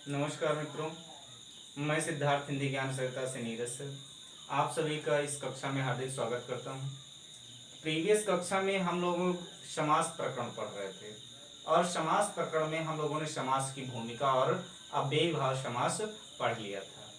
नमस्कार मित्रों, मैं सिद्धार्थ हिंदी ज्ञान सहायता से नीरज सर आप सभी का इस कक्षा में हार्दिक स्वागत करता हूं। प्रीवियस कक्षा में हम लोग समास प्रकरण पढ़ रहे थे और समास प्रकरण में हम लोगों ने समास की भूमिका और अव्ययीभाव समास पढ़ लिया था।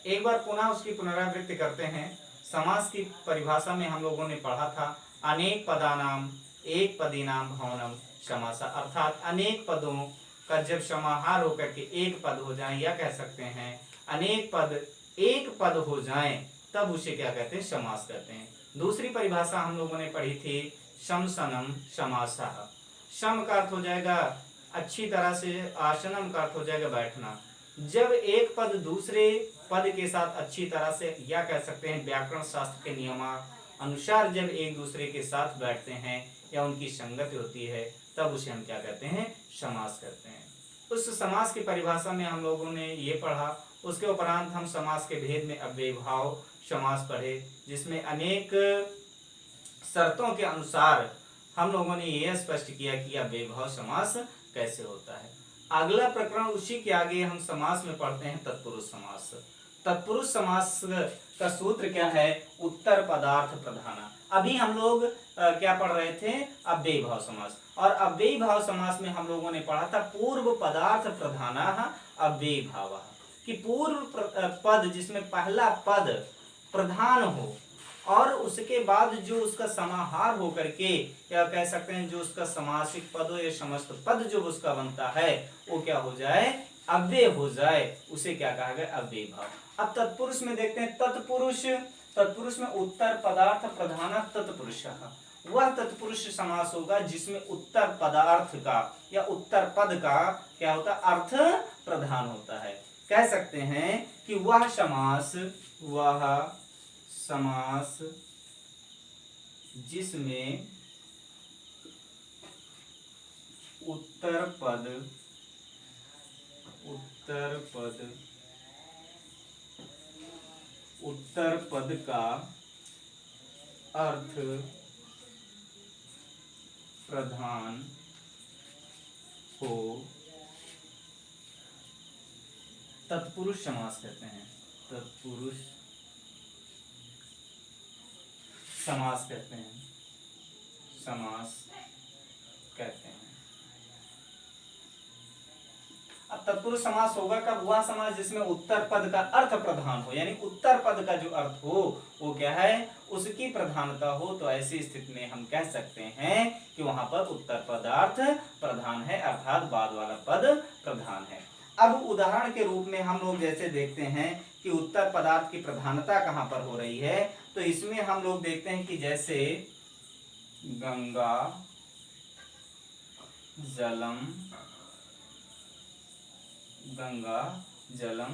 एक बार पुनः उसकी पुनरावृत्ति करते हैं। समास की परिभाषा में हम लोगों ने पढ़ा था अनेक पदानाम एक पदीनाम भवनम समासा, अर्थात अनेक पदों का जब समाहार होकर के एक पद हो जाए, या कह सकते हैं अनेक पद एक पद हो जाए, तब उसे क्या कहते हैं? समास कहते हैं। दूसरी परिभाषा हम लोगों ने पढ़ी थी शमसनम समासः। शम का अर्थ हो जाएगा अच्छी तरह से, आसनम का अर्थ हो जाएगा बैठना। जब एक पद दूसरे पद के साथ अच्छी तरह से, या कह सकते हैं व्याकरण शास्त्र के नियमानुसार जब एक दूसरे के साथ बैठते हैं या उनकी संगति होती है, तब उसे हम क्या कहते हैं? समास कहते हैं। उस समास की परिभाषा में हम लोगों ने ये पढ़ा। उसके उपरांत हम समास के भेद में अव्ययीभाव समास पढ़े, जिसमें अनेक शर्तों के अनुसार हम लोगों ने यह स्पष्ट किया कि अव्ययीभाव समास कैसे होता है। अगला प्रकरण उसी के आगे हम समास में पढ़ते हैं तत्पुरुष समास। तत्पुरुष समास का सूत्र क्या है? उत्तर पदार्थ प्रधाना। अभी हम लोग क्या पढ़ रहे थे? अव्ययीभाव समास। और अव्ययीभाव समास में हम लोगों ने पढ़ा था पूर्व पदार्थ प्रधाना अव्ययीभाव, कि पूर्व पद जिसमें पहला पद प्रधान हो और उसके बाद जो उसका समाहार हो करके, क्या कह सकते हैं, जो उसका समासिक पद हो या समस्त पद जो उसका बनता है, वो क्या हो जाए? अव्यय हो जाए, उसे क्या कहा गया? अव्ययीभाव। अब तत्पुरुष में देखते हैं तत्पुरुष। तत्पुरुष में उत्तर पदार्थ प्रधान तत्पुरुष, वह तत्पुरुष समास होगा जिसमें उत्तर पदार्थ का या उत्तर पद का क्या होता है? अर्थ प्रधान होता है। कह सकते हैं कि वह समास जिसमें उत्तर पद का अर्थ प्रधान हो, तत्पुरुष समास कहते हैं। तत्पुरुष समास कहते हैं। अब तत्पुरुष समास होगा कब? वह समास जिसमें उत्तर पद का अर्थ प्रधान हो, यानी उत्तर पद का जो अर्थ हो वो क्या है? उसकी प्रधानता हो। तो ऐसी स्थिति में हम कह सकते हैं कि वहां पर उत्तर पदार्थ प्रधान है, अर्थात बाद वाला पद प्रधान है। अब उदाहरण के रूप में हम लोग जैसे देखते हैं कि उत्तर पदार्थ की प्रधानता कहां पर हो रही है, तो इसमें हम लोग देखते हैं कि जैसे गंगा जलम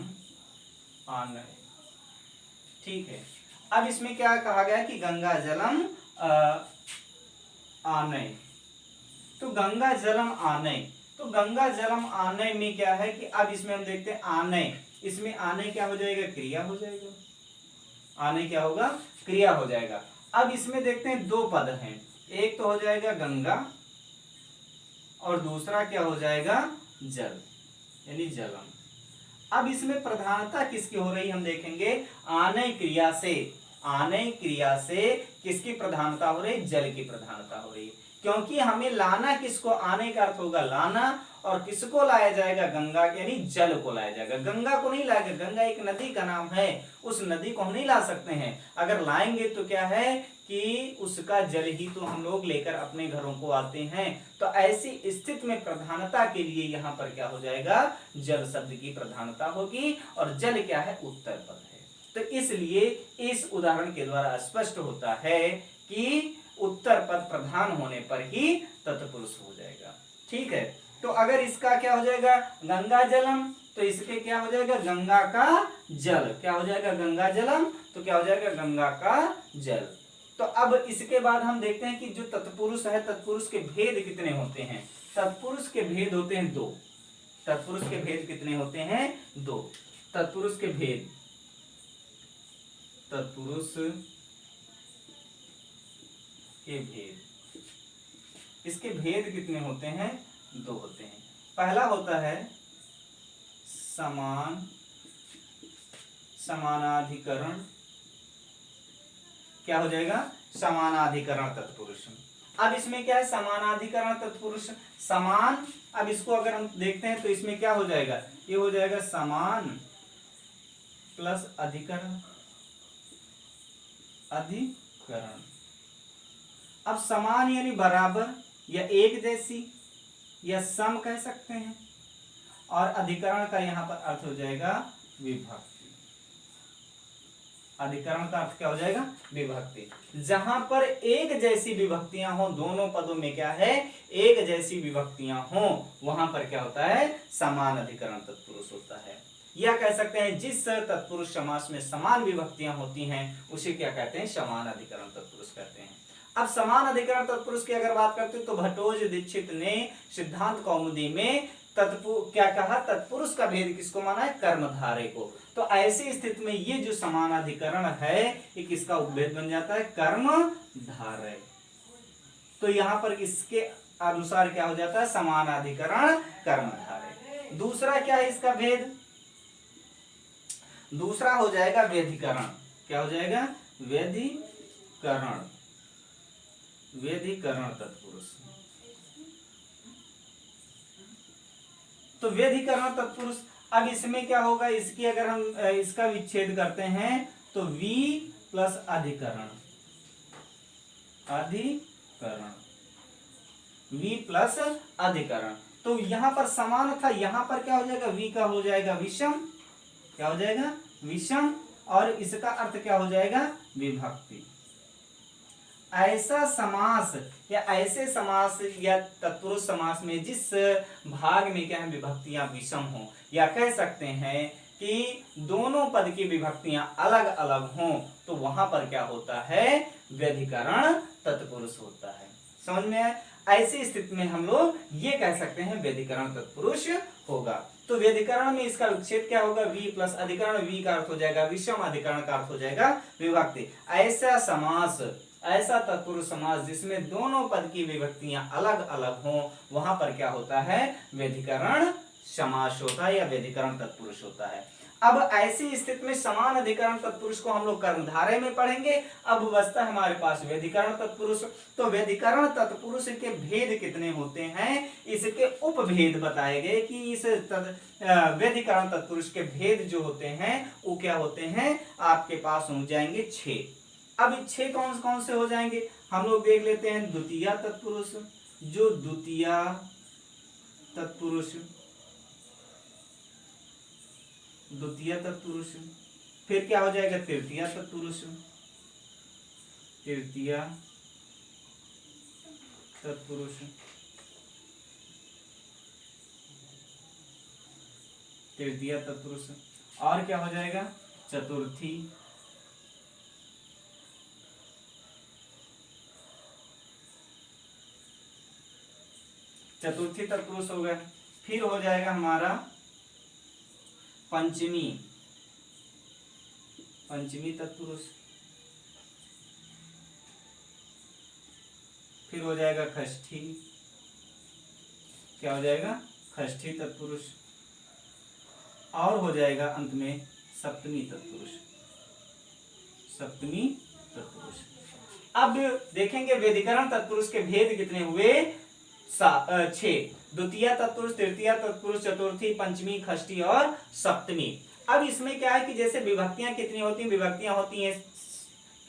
आनय, ठीक है। अब इसमें क्या कहा गया कि गंगा जलम आनय, तो गंगा जलम आनय, तो गंगा जलम आनय में क्या है कि अब इसमें हम देखते हैं आनय, इसमें आनय क्या हो जाएगा? क्रिया हो जाएगा। आनय क्या होगा? क्रिया हो जाएगा। अब इसमें देखते हैं दो पद हैं, एक तो हो जाएगा गंगा और दूसरा क्या हो जाएगा? जल, यानी जलम। अब इसमें प्रधानता किसकी हो रही हम देखेंगे? आनय क्रिया से। आनय क्रिया से किसकी प्रधानता हो रही? जल की प्रधानता हो रही, क्योंकि हमें लाना किसको? आने का अर्थ होगा लाना, और किसको लाया जाएगा? गंगा, यानी जल को लाया जाएगा। गंगा को नहीं लाएगा, गंगा एक नदी का नाम है, उस नदी को हम नहीं ला सकते हैं। अगर लाएंगे तो क्या है कि उसका जल ही तो हम लोग लेकर अपने घरों को आते हैं। तो ऐसी स्थिति में प्रधानता के लिए यहाँ पर क्या हो जाएगा? जल शब्द की प्रधानता होगी, और जल क्या है? उत्तर पद है। तो इसलिए इस उदाहरण के द्वारा स्पष्ट होता है कि उत्तर पद प्रधान होने पर ही तत्पुरुष हो जाएगा, ठीक है। तो अगर इसका क्या हो जाएगा? गंगा जलम, तो इसके क्या हो जाएगा? गंगा का जल। क्या हो जाएगा? गंगा जलम, तो क्या हो जाएगा? गंगा का जल। तो अब इसके बाद हम देखते हैं कि जो तत्पुरुष है, तत्पुरुष के भेद कितने होते हैं? तत्पुरुष के भेद होते हैं दो। तत्पुरुष के भेद कितने होते हैं? दो। तत्पुरुष के भेद, तत्पुरुष के भेद, इसके भेद कितने होते हैं? दो होते हैं। पहला होता है समानाधिकरण, क्या हो जाएगा, समानाधिकरण तत्पुरुष। अब इसमें क्या है, समानाधिकरण तत्पुरुष, समान। अब इसको अगर हम देखते हैं तो इसमें क्या हो जाएगा, ये हो जाएगा समान प्लस अधिकरण, अधिकरण। अब समान यानी बराबर या एक जैसी या सम कह सकते हैं, और अधिकरण का यहां पर अर्थ हो जाएगा विभक्ति। अधिकरण का अर्थ क्या हो जाएगा, विभक्ति। जहां पर एक जैसी विभक्तियां हो, दोनों पदों में क्या है, एक जैसी विभक्तियां हो, वहां पर क्या होता है, समान अधिकरण तत्पुरुष होता है। या कह सकते हैं जिस तत्पुरुष समास में समान विभक्तियां होती हैं उसे क्या कहते हैं, समान अधिकरण तत्पुरुष कहते हैं। अब समान अधिकरण तत्पुरुष की अगर बात करते हैं तो भट्टोजी दीक्षित ने सिद्धांत कौमुदी में क्या कहा, तत्पुरुष का भेद किसको माना है, कर्मधारय को। तो ऐसी स्थिति में ये जो समानाधिकरण है ये किसका उपभेद बन जाता है, कर्मधारय। तो यहां पर इसके अनुसार क्या हो जाता है, समानाधिकरण कर्मधारय। दूसरा क्या है इसका भेद, दूसरा हो जाएगा व्यधिकरण। क्या हो जाएगा, व्यधिकरण, व्यधिकरण तत्पुरुष। तो व्यधिकरण तत्पुरुष, अब इसमें क्या होगा, इसकी अगर हम इसका विच्छेद करते हैं तो v प्लस अधिकरण, अधिकरण, v प्लस अधिकरण। तो यहां पर समान था, यहां पर क्या हो जाएगा, v का हो जाएगा विषम, क्या हो जाएगा, विषम, और इसका अर्थ क्या हो जाएगा, विभक्ति। ऐसा समास या ऐसे समास या तत्पुरुष समास में जिस भाग में क्या है, विभक्तियां विषम हो, या कह सकते हैं कि दोनों पद की विभक्तियां अलग अलग हों, तो वहां पर क्या होता है, व्यधिकरण तत्पुरुष होता है। समझ में आया? ऐसी स्थिति में हम लोग ये कह सकते हैं व्यधिकरण तत्पुरुष होगा। तो व्यधिकरण में इसका विच्छेद क्या होगा, v प्लस अधिकरण, v का अर्थ हो जाएगा विषम, अधिकरण का अर्थ हो जाएगा विभक्ति। ऐसा समास, ऐसा तत्पुरुष समास जिसमें दोनों पद की विभक्तियां अलग अलग हों, वहां पर क्या होता है, व्यधिकरण समास होता है या व्यधिकरण तत्पुरुष होता है। अब ऐसी स्थिति में समान अधिकरण तत्पुरुष को हम लोग कर्मधारय में पढ़ेंगे। अब बचता हमारे पास व्यधिकरण तत्पुरुष। तो व्यधिकरण तत्पुरुष के भेद कितने होते हैं, इसके उपभेद बताए गए कि इस व्यधिकरण तत्पुरुष के भेद जो होते हैं वो क्या होते हैं, आपके पास हो जाएंगे 6। अब 6 कौन कौन से हो जाएंगे, हम लोग देख लेते हैं। द्वितीय तत्पुरुष, जो द्वितीय तत्पुरुष, द्वितीय तत्पुरुष, फिर क्या हो जाएगा, तृतीय तत्पुरुष, तृतीय तत्पुरुष, तृतीय तत्पुरुष, और क्या हो जाएगा, चतुर्थी, चतुर्थी तत्पुरुष हो गया। फिर हो जाएगा हमारा पंचमी, पंचमी तत्पुरुष, फिर हो जाएगा षष्ठी, क्या हो जाएगा, षष्ठी तत्पुरुष, और हो जाएगा अंत में सप्तमी तत्पुरुष, सप्तमी तत्पुरुष। अब देखेंगे व्यधिकरण तत्पुरुष के भेद कितने हुए, 6। द्वितीय तत्पुरुष, तृतीय तत्पुरुष, चतुर्थी, पंचमी, षष्ठी और सप्तमी। अब इसमें क्या है कि जैसे विभक्तियां कितनी होती हैं, विभक्तियां होती हैं,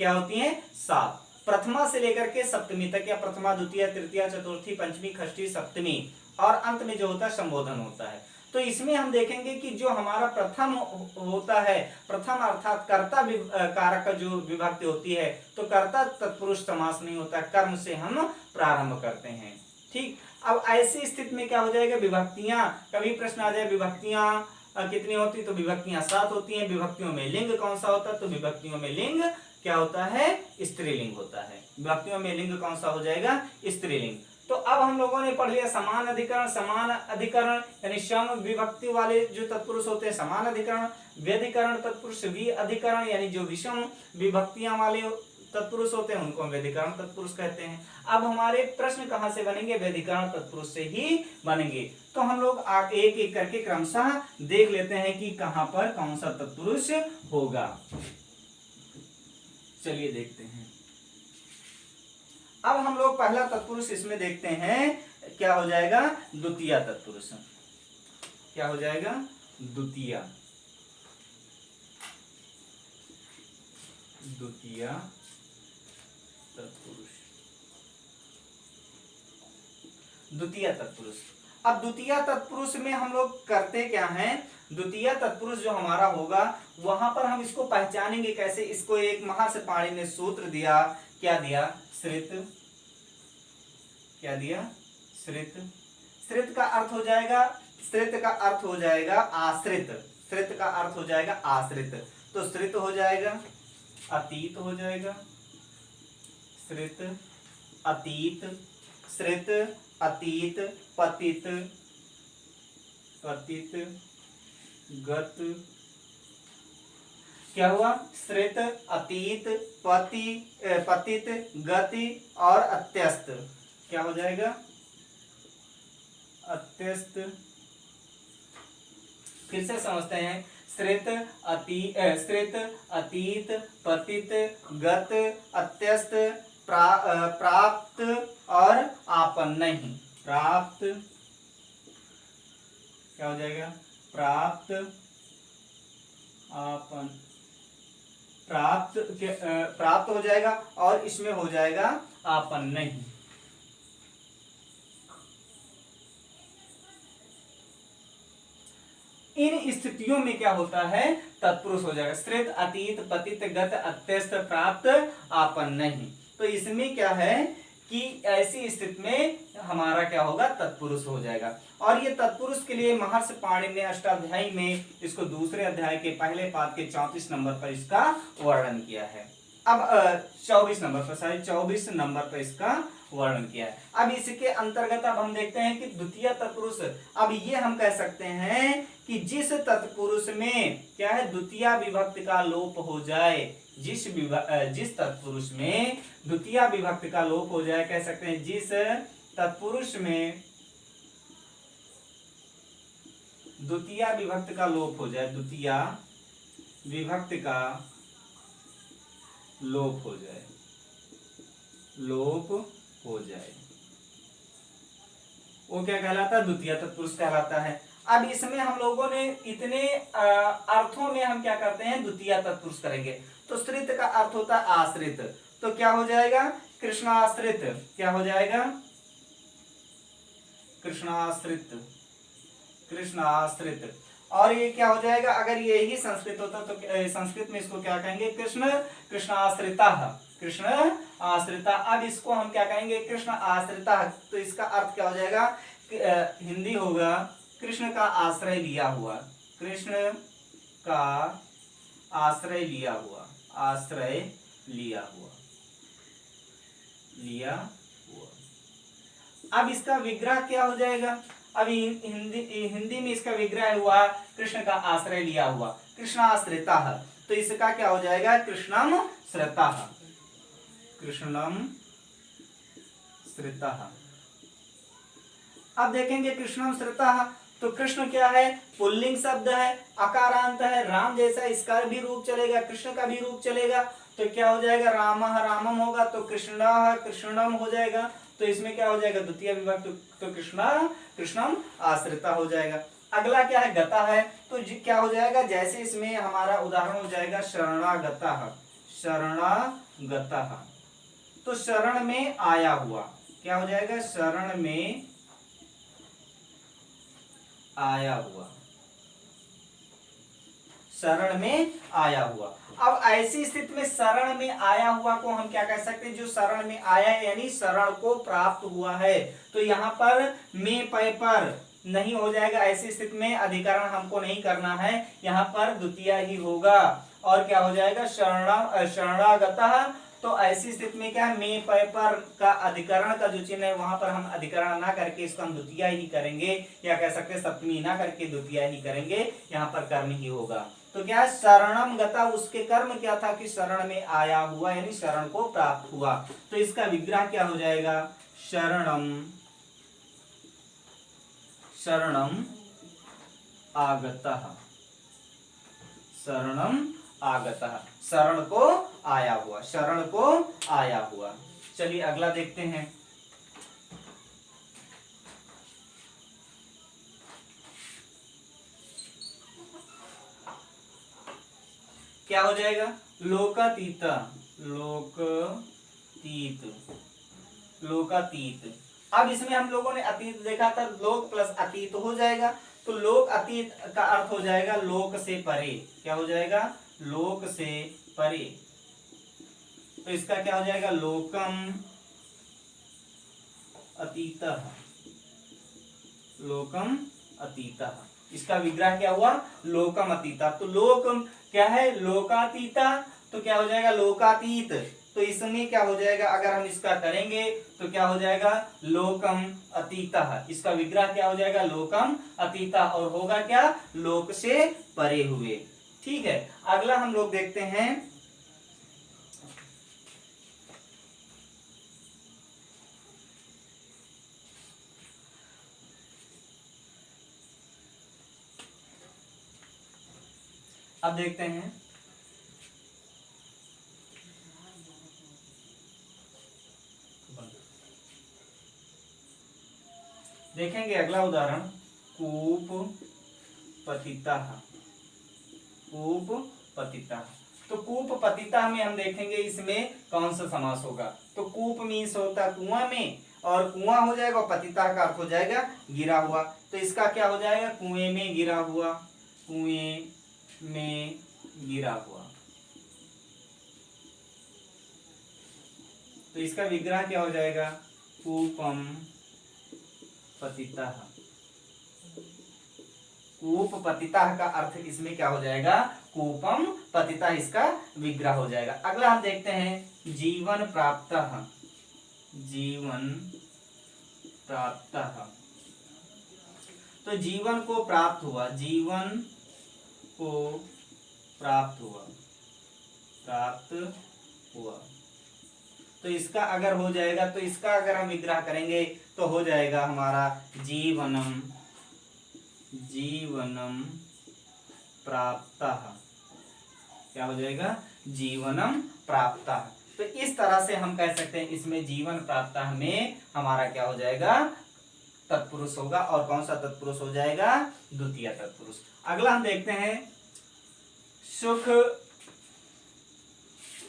क्या होती हैं, 7। प्रथमा से लेकर के सप्तमी तक, या प्रथमा, द्वितीय, तृतीय, चतुर्थी, पंचमी, षष्ठी, सप्तमी, और अंत में जो होता है संबोधन होता है। तो इसमें हम देखेंगे कि जो हमारा प्रथम होता है, प्रथम अर्थात कर्ता कारक जो विभक्ति होती है, तो कर्ता तत्पुरुष समास नहीं होता, कर्म से हम प्रारंभ करते हैं। ठीक। अब ऐसी स्थिति में क्या हो जाएगा, विभक्तियां, कभी प्रश्न आ जाए विभक्तियां कितनी होती, तो विभक्तियां 7 होती हैं। विभक्तियों में लिंग कौन सा होता है, तो विभक्तियों में लिंग क्या होता है, स्त्रीलिंग होता है। विभक्तियों में लिंग कौन सा हो जाएगा, स्त्रीलिंग। तो अब हम लोगों ने पढ़ लिया समान अधिकरण, समान अधिकरण यानी सम विभक्ति वाले जो तत्पुरुष होते हैं समान अधिकरण, व्यधिकरण तत्पुरुष, वि अधिकरण यानी जो विषम विभक्तियां वाले तत्पुरुष होते हैं उनको हम व्यधिकरण तत्पुरुष कहते हैं। अब हमारे प्रश्न कहाँ से बनेंगे? व्यधिकरण तत्पुरुष से ही बनेंगे। तो हम लोग एक एक करके क्रमशः देख लेते हैं कि कहाँ पर कौन सा तत्पुरुष होगा। चलिए देखते हैं। अब हम लोग पहला तत्पुरुष इसमें देखते हैं, क्या हो जाएगा? द्वितीय तत्पुरुष। क्या हो जाएगा? द्वितीय तत्पुरुष। द्वितीय तत्पुरुष। अब द्वितीय तत्पुरुष में हम लोग करते क्या हैं? द्वितीय तत्पुरुष जो हमारा होगा वहां पर हम इसको पहचानेंगे कैसे? इसको एक महर्षि पाणि ने सूत्र दिया। क्या दिया? श्रित। क्या दिया? श्रित। श्रित का अर्थ हो जाएगा, श्रित का अर्थ हो जाएगा आश्रित। श्रित का अर्थ हो जाएगा आश्रित। तो श्रित हो जाएगा, अतीत हो जाएगा। श्रित अतीत, श्रित अतीत, पतित, पतित गत। क्या हुआ? श्रित अतीत पतित गति और अत्यस्त। क्या हो जाएगा? अत्यस्त। फिर से समझते हैं। श्रित अतीत पतित गत अत्यस्त प्राप्त और आपन नहीं। प्राप्त। क्या हो जाएगा? प्राप्त आपन। प्राप्त हो जाएगा और इसमें हो जाएगा आपन नहीं। इन स्थितियों में क्या होता है? तत्पुरुष हो जाएगा। श्रित अतीत पतित गत अत्यस्त प्राप्त आपन नहीं। तो इसमें क्या है कि ऐसी स्थिति में हमारा क्या होगा? तत्पुरुष हो जाएगा। और ये तत्पुरुष के लिए महर्षि पाणि ने अष्टाध्यायी में इसको दूसरे अध्याय के पहले पाद के 34 नंबर पर इसका वर्णन किया है। अब 24 नंबर पर इसका वर्णन किया है। अब इसके अंतर्गत अब हम देखते हैं कि द्वितीय तत्पुरुष। अब ये हम कह सकते हैं कि जिस तत्पुरुष में क्या है? द्वितीय विभक्ति का लोप हो जाए। जिस तत्पुरुष में द्वितीय विभक्ति का लोप हो जाए, कह सकते हैं जिस तत्पुरुष में द्वितीय विभक्ति का लोप हो जाए। द्वितीय विभक्ति का लोप हो जाए। लोप हो जाए वो क्या कहलाता है? द्वितीय तत्पुरुष कहलाता है। अब इसमें हम लोगों ने इतने अर्थों में हम क्या करते हैं? द्वितीय तत्पुरुष करेंगे। तो श्रित का अर्थ होता है आश्रित। तो क्या हो जाएगा? कृष्णाश्रित। क्या हो जाएगा? कृष्णाश्रित। कृष्णाश्रित। और ये क्या हो जाएगा? अगर ये ही संस्कृत होता तो संस्कृत में इसको क्या कहेंगे? कृष्णाश्रिता। कृष्ण आश्रिता। अब इसको हम क्या कहेंगे? कृष्ण आश्रिता। तो इसका अर्थ क्या हो जाएगा? हिंदी होगा कृष्ण का आश्रय लिया हुआ। कृष्ण का आश्रय लिया हुआ। आश्रय लिया हुआ। लिया हुआ। अब इसका विग्रह क्या हो जाएगा? अभी हिंदी में इसका विग्रह हुआ कृष्ण का आश्रय लिया हुआ। कृष्णाश्रिता। तो इसका क्या हो जाएगा? कृष्णम श्रिता। कृष्णम श्रिता। अब देखेंगे कृष्णम श्रिता। तो कृष्ण क्या है? पुल्लिंग शब्द है, अकारांत है। राम जैसा इसका भी रूप चलेगा, कृष्ण का भी रूप चलेगा। तो क्या हो जाएगा? रामः रामम होगा तो कृष्णः कृष्णम हो जाएगा। तो इसमें क्या हो जाएगा? द्वितीय विभक्ति। तो कृष्णम आश्रिता हो जाएगा। अगला क्या है? गता है। तो क्या हो जाएगा? जैसे इसमें हमारा उदाहरण हो जाएगा शरणागतः। शरणागतः। तो शरण में आया हुआ। क्या हो जाएगा? शरण में आया हुआ। शरण में आया हुआ। अब ऐसी स्थिति में शरण में आया हुआ को हम क्या कह सकते हैं? जो शरण में आया है यानी शरण को प्राप्त हुआ है। तो यहाँ पर में पै पर नहीं हो जाएगा। ऐसी स्थिति में अधिकरण हमको नहीं करना है, यहाँ पर द्वितीय ही होगा। और क्या हो जाएगा? शरणागतः। तो ऐसी स्थिति में क्या है? में पै पर का अधिकरण का जो चिन्ह है वहां पर हम अधिकरण ना करके इसको हम द्वितीय ही करेंगे, या कह सकते हैं सप्तमी ना करके द्वितीय ही करेंगे। यहाँ पर कर्म ही होगा। तो क्या है, शरणम गता, उसके कर्म क्या था कि शरण में आया हुआ, यानी शरण को प्राप्त हुआ। तो इसका विग्रह क्या हो जाएगा, शरणम, शरणम आगतः, शरणम आगतः, शरण को आया हुआ, शरण को आया हुआ। चलिए अगला देखते हैं। क्या हो जाएगा, लोकातीत, लोकातीत, लोकातीत। अब इसमें हम लोगों ने अतीत देखा था, लोक प्लस अतीत हो जाएगा, तो लोक अतीत का अर्थ हो जाएगा लोक से परे। क्या हो जाएगा, लोक से परे। तो इसका क्या हो जाएगा, लोकम अतीतः, लोकम अतीतः। इसका विग्रह क्या हुआ, लोकम अतीता। तो लोक क्या है, लोकातीता, तो क्या हो जाएगा, लोकातीत। तो इसमें क्या हो जाएगा, अगर हम इसका करेंगे तो क्या हो जाएगा, लोकम अतीतः। इसका विग्रह क्या हो जाएगा, लोकम अतीता, और होगा क्या, लोक से परे हुए। ठीक है, अगला हम लोग देखते हैं। अब देखते हैं, देखेंगे अगला उदाहरण, कूप पतिता, कूप पतिता। तो कूप पतिता में हम देखेंगे इसमें कौन सा समास होगा। तो कूप मीन्स होता कुआं में, और कुआं हो जाएगा, और पतिता का अर्थ हो जाएगा गिरा हुआ। तो इसका क्या हो जाएगा, कुएं में गिरा हुआ, कुएं में गिरा हुआ। तो इसका विग्रह क्या हो जाएगा, कूपम पतिता। कूप पतिता का अर्थ इसमें क्या हो जाएगा, कूपम पतिता, इसका विग्रह हो जाएगा। अगला हम देखते हैं, जीवन प्राप्त, जीवन प्राप्त। तो जीवन को प्राप्त हुआ, जीवन को प्राप्त हुआ, प्राप्त हुआ। तो इसका अगर हो जाएगा, तो इसका अगर हम विग्रह करेंगे तो हो जाएगा हमारा जीवनम, जीवनम प्राप्तः। क्या हो जाएगा, जीवनम प्राप्तः। तो इस तरह से हम कह सकते हैं, इसमें जीवन प्राप्तः में हमारा क्या हो जाएगा, तत्पुरुष होगा। और कौन सा तत्पुरुष हो जाएगा, द्वितीय तत्पुरुष। अगला हम देखते हैं, सुख,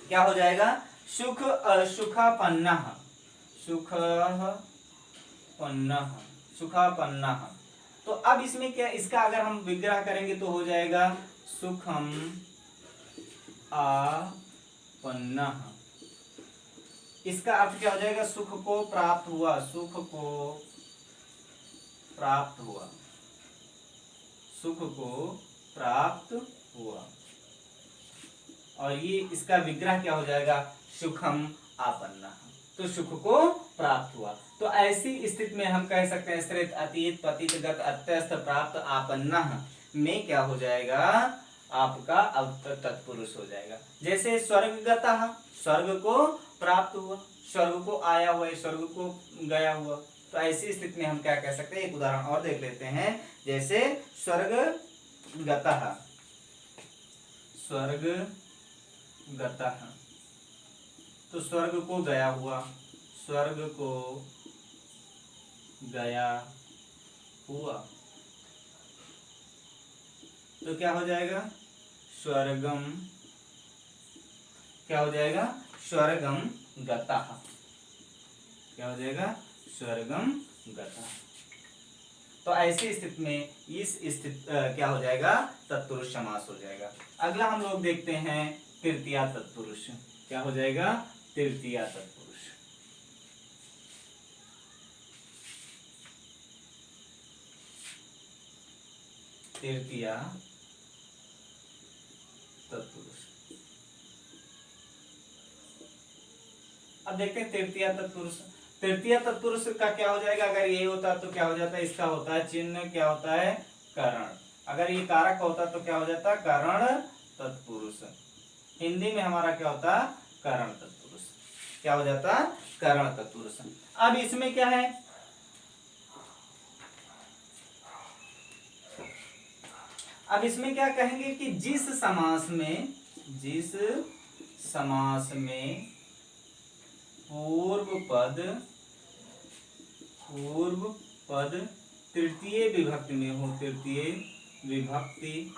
क्या हो जाएगा, सुख, सुखापन्नः, सुखपन्नः, सुखापन्नः। तो अब इसमें क्या, इसका अगर हम विग्रह करेंगे तो हो जाएगा सुखम आपन्नः। इसका अर्थ क्या हो जाएगा, सुख को प्राप्त हुआ, सुख को प्राप्त हुआ, सुख को प्राप्त हुआ। और ये इसका विग्रह क्या हो जाएगा, सुखम आपन्नः। तो सुख को प्राप्त हुआ। तो ऐसी स्थिति में हम कह सकते हैं, स्थित, अतीत, पतित, गत, अत्यस्त, प्राप्त, आपन्नः में क्या हो जाएगा, आपका अब तत्पुरुष हो जाएगा। जैसे स्वर्गगतः, स्वर्ग को प्राप्त हुआ, स्वर्ग को आया हुआ, स्वर्ग को गया हुआ। तो ऐसी स्थिति में हम क्या कह सकते हैं, एक उदाहरण और देख लेते हैं। जैसे स्वर्गगतः, स्वर्गगतः, तो स्वर्ग को गया हुआ, स्वर्ग को गया हुआ। तो क्या हो जाएगा, स्वर्गम, क्या हो जाएगा, स्वर्गम गतः। क्या हो जाएगा, स्वर्गम गतः। तो ऐसी स्थिति में इस स्थिति क्या हो जाएगा, तत्पुरुष समास हो जाएगा। अगला हम लोग देखते हैं, तृतीय तत्पुरुष। क्या हो जाएगा, तृतीय तत्पुरुष। तृतीय तत्पुरुष। अब देखते हैं तृतीय तत्पुरुष। तृतीय तत्पुरुष का क्या हो जाएगा, अगर ये होता तो क्या हो जाता है, इसका होता है चिन्ह, क्या होता है, करण। अगर ये कारक होता तो क्या हो जाता, करण तत्पुरुष। हिंदी में हमारा क्या होता, करण तत्पुरुष। क्या हो जाता, करण तत्पुरुष। अब इसमें क्या है, अब इसमें क्या कहेंगे कि जिस समास में पूर्व पद तृतीय विभक्ति में हो, तृतीय विभक्ति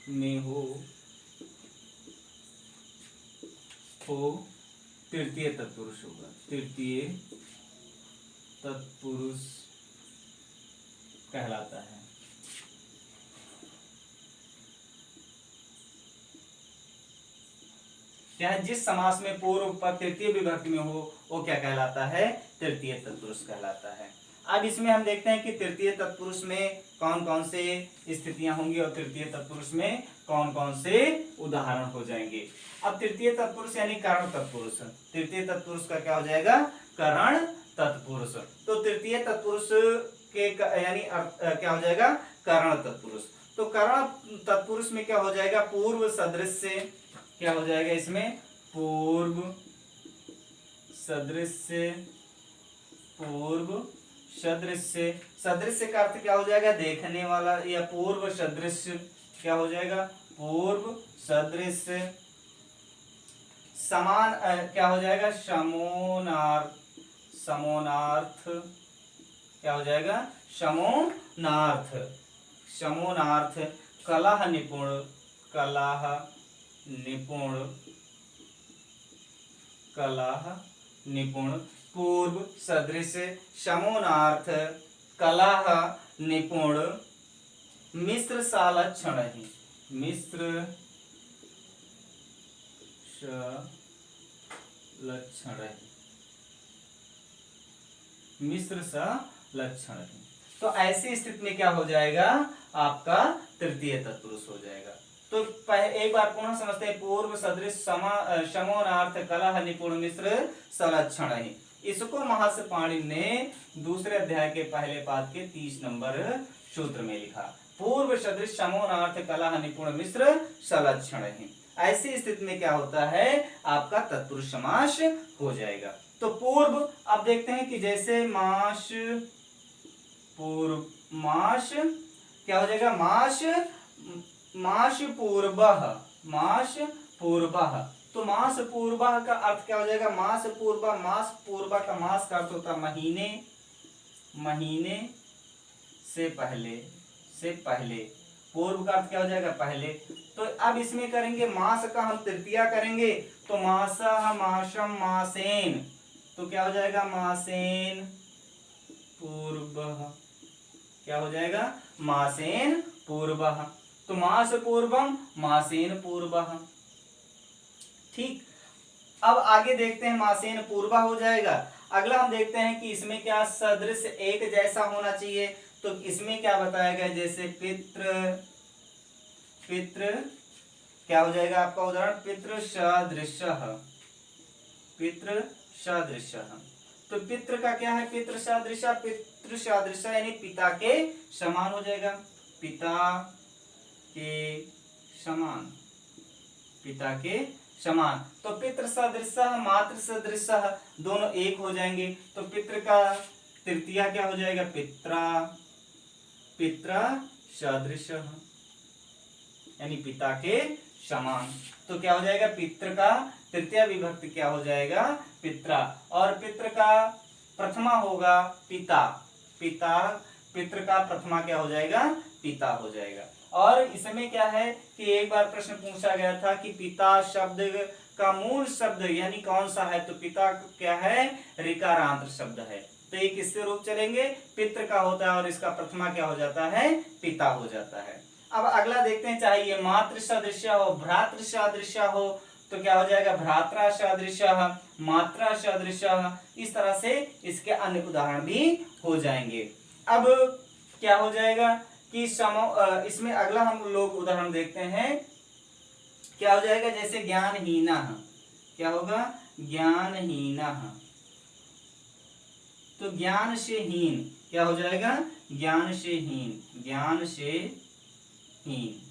में हो तृतीय तत्पुरुष होगा, तृतीय तत्पुरुष कहलाता है। क्या है, जिस समास में पूर्व पद तृतीय विभक्ति में हो वो क्या कहलाता है, तृतीय तत्पुरुष कहलाता है। अब इसमें हम देखते हैं कि तृतीय तत्पुरुष में कौन कौन से स्थितियां होंगी और तृतीय तत्पुरुष में कौन कौन से उदाहरण हो जाएंगे। अब तृतीय तत्पुरुष यानी करण तत्पुरुष, तृतीय तत्पुरुष का क्या हो जाएगा, करण तत्पुरुष। तो तृतीय तत्पुरुष के यानी क्या हो जाएगा, करण तत्पुरुष। तो करण तत्पुरुष में क्या हो जाएगा, पूर्व सदृश से क्या हो जाएगा, इसमें पूर्व सदृश, पूर्व सदृश, सदृश का अर्थ क्या हो जाएगा, देखने वाला, या पूर्व सदृश क्या हो जाएगा, पूर्व सदृश। समान क्या हो जाएगा, समोनार्थ, समोनार्थ क्या हो जाएगा, समोनार्थ, समोनार्थ। कलह निपुण, कलह निपुण, कलह निपुण, पूर्व सदृश, समोनार्थ, कलह निपुण, मिश्र सालक्षण ही, मिश्र लक्षण, मिश्र लक्षण। तो ऐसी स्थिति में क्या हो जाएगा, आपका तृतीय तत्पुरुष हो जाएगा। तो एक बार पुनः समझते हैं, पूर्व सदृश, समोनार्थ, कलह निपुण, मिश्र सलक्षण ही। इसको महर्षि पाणिनि ने दूसरे अध्याय के पहले पाद के 30 नंबर सूत्र में लिखा, पूर्व सदृश, समोनार्थ, कलह निपुण, मिश्र सलक्षण ही। ऐसी स्थिति में क्या होता है, आपका तत्पुरुष समास हो जाएगा। तो पूर्व, अब देखते हैं कि जैसे मास, पूर्व, मास क्या हो जाएगा, मास, मास पूर्वः, मास पूर्वः। तो मास पूर्वः का अर्थ क्या हो जाएगा, मास पूर्व, मास पूर्व का मास का अर्थ होता है महीने, महीने से पहले, से पहले। पूर्व का अर्थ क्या हो जाएगा, पहले। तो अब इसमें करेंगे मास का हम तृतीया करेंगे, तो मासः, मासम, मासेन, तो क्या हो जाएगा, मासेन पूर्वः, क्या हो जाएगा, मासेन पूर्वः। तो मास पूर्वम, मासेन पूर्वः। ठीक, अब आगे देखते हैं, मासेन पूर्वः हो जाएगा। अगला हम देखते हैं कि इसमें क्या सदृश एक जैसा होना चाहिए। तो इसमें क्या बताया गया, जैसे पितृ, पितृ क्या हो जाएगा आपका उदाहरण, पितृ सदृशः, पितृ सदृशः। तो पितृ का क्या है, पितृ सदृश, पितृ सदृश यानी पिता के समान हो जाएगा, पिता के समान, पिता के समान। तो पितृ सदृश, मातृ सदृश दोनों एक हो जाएंगे। तो पितृ का तृतीया क्या हो जाएगा, पित्रा, पित्रा सदृश यानी पिता के समान। तो क्या हो जाएगा, पितृ का तृतीय विभक्ति क्या हो जाएगा, पित्रा। और पितृ का प्रथमा होगा पिता, पिता, पितृ का प्रथमा क्या हो जाएगा, पिता हो जाएगा। और इसमें क्या है कि एक बार प्रश्न पूछा गया था कि पिता शब्द का मूल शब्द यानी कौन सा है, तो पिता क्या है, ऋकारांत शब्द है। तो ये किससे रूप चलेंगे, पितृ का होता है और इसका प्रथमा क्या हो जाता है, पिता हो जाता है। अब अगला देखते हैं, चाहे ये मातृ सदृश हो, भ्रातृ सदृश हो, तो क्या हो जाएगा, भ्रात्रा सदृश, मात्रा सदृश। इस तरह से इसके अन्य उदाहरण भी हो जाएंगे। अब क्या हो जाएगा कि इसमें अगला हम लोग उदाहरण देखते हैं, क्या हो जाएगा, जैसे ज्ञानहीना, क्या होगा, ज्ञानहीना। तो ज्ञान से हीन, क्या हो जाएगा, ज्ञान से हीन, ज्ञान से हीन।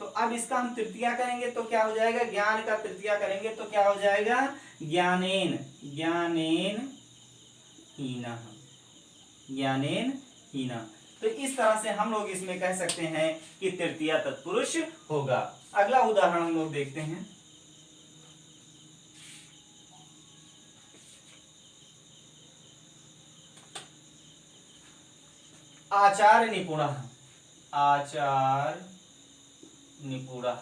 तो अब इसका हम तृतीया करेंगे तो क्या हो जाएगा, ज्ञान का तृतीया करेंगे तो क्या हो जाएगा, ज्ञानेन, ज्ञानेन हीनः, ज्ञानेन हीनः। तो इस तरह से हम लोग इसमें कह सकते हैं कि तृतीया तत्पुरुष होगा। अगला उदाहरण हम लोग देखते हैं। आचार निपुणः, आचार निपुणः,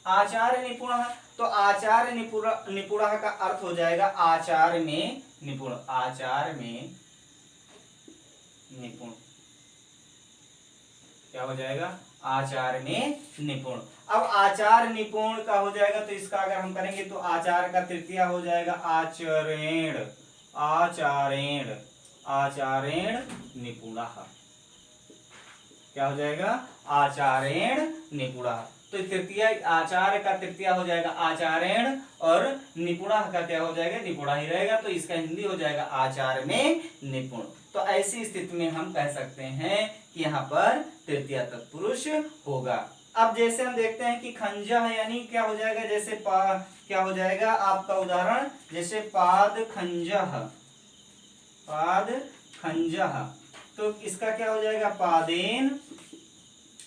आचार निपुणः। तो आचार निपुणः का अर्थ हो जाएगा आचार में निपुण, आचार में निपुण। क्या हो जाएगा, आचार में निपुण। अब आचार निपुण का हो जाएगा तो इसका अगर हम करेंगे तो आचार का तृतीया हो जाएगा आचरेण, आचारेण, आचारेण निपुणः। क्या हो जाएगा, आचारेण निपुणः। तो तृतीय आचार का तृतीया हो जाएगा आचारेण और निपुणः का क्या हो जाएगा, निपुणा ही रहेगा। तो इसका हिंदी हो जाएगा आचार में निपुण। तो ऐसी स्थिति में हम कह सकते हैं कि यहाँ पर तृतीय तत्पुरुष होगा। अब जैसे हम देखते हैं कि खंजह यानी क्या हो जाएगा, जैसे क्या हो जाएगा आपका उदाहरण, जैसे पाद खंजह, पाद खंजह। तो इसका क्या हो जाएगा, पादेन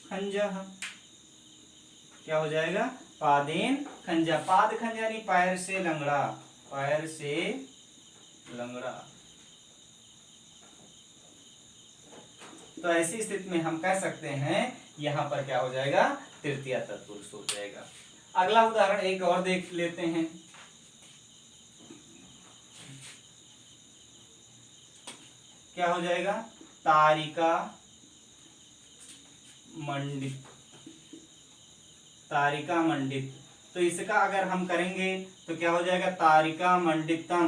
खंजह। क्या हो जाएगा, पादेन खंजह। पाद खंजह यानी पैर से लंगड़ा, पैर से लंगड़ा। तो ऐसी स्थिति में हम कह सकते हैं यहां पर क्या हो जाएगा, तृतीय तत्पुरुष हो जाएगा। अगला उदाहरण एक और देख लेते हैं। क्या हो जाएगा, तारिका मंडित, तारिका मंडित। तो इसका अगर हम करेंगे तो क्या हो जाएगा, तारिका मंडितम,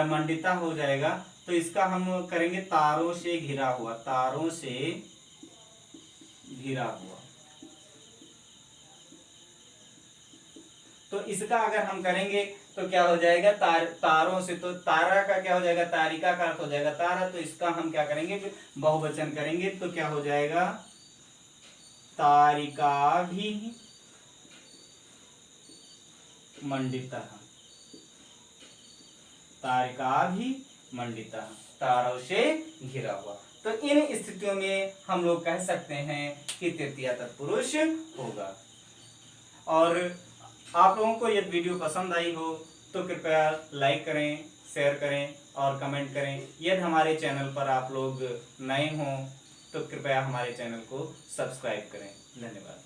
मंडिता हो जाएगा। तो इसका हम करेंगे तारों से घिरा हुआ, तारों से घिरा हुआ। तो इसका अगर हम करेंगे तो क्या हो जाएगा, तारों से। तो तारा का क्या हो जाएगा, तारिका का अर्थ हो जाएगा तारा। तो इसका हम क्या करेंगे, बहुवचन करेंगे तो क्या हो जाएगा, तारिका भी मंडिता, तारिका भी मंडिता, तारों से घिरा हुआ। तो इन स्थितियों में हम लोग कह सकते हैं कि तृतीय तत्पुरुष होगा। और आप लोगों को यदि वीडियो पसंद आई हो तो कृपया लाइक करें, शेयर करें और कमेंट करें। यदि हमारे चैनल पर आप लोग नए हों तो कृपया हमारे चैनल को सब्सक्राइब करें। धन्यवाद।